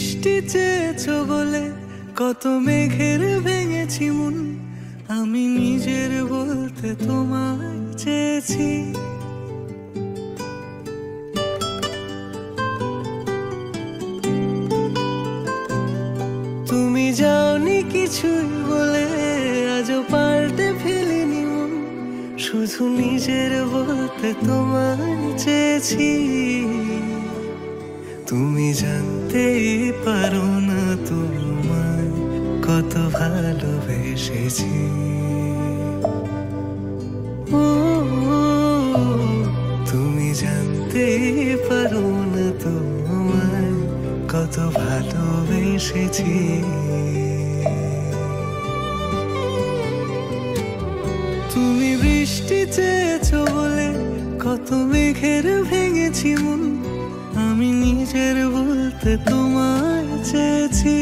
বৃষ্টি চেয়েছো বলে কত মেঘের ভেঙেছি মন, আমি নিজের বলতে তোমায় চেয়েছি। তুমি যাওনি কিছুই বলে আজও পাল্টে ফেলিনি মন, শুধু নিজের বলতে তোমায় চেয়েছি। তুমি জানতেই পারো না তোমায় কত ভালোবেসেছি। ও তুমি জানতেই পারো না তোমায় কত ভালোবেসেছি। তুমি বৃষ্টি চেয়েছো বলে কত মেঘের ভেঙেছি মন, আমি নিজের বলতে তোমায় চেয়েছি।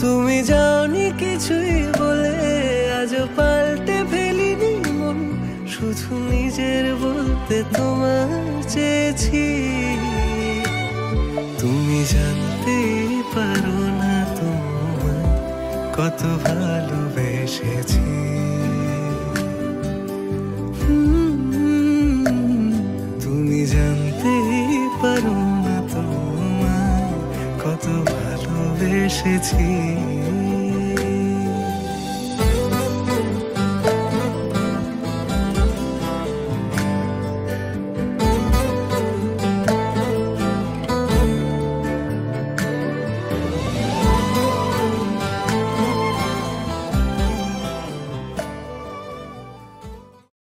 তুমি যাওনি কিছুই বলে আজও পাল্টে ফেলিনি মন, শুধু নিজের বলতে তোমায় চেয়েছি। তুমি জানতে পারো না তোমায় কত ভালোবেসেছি। তুমি জানতে পারো না তোমায় কত ভালোবেসেছি।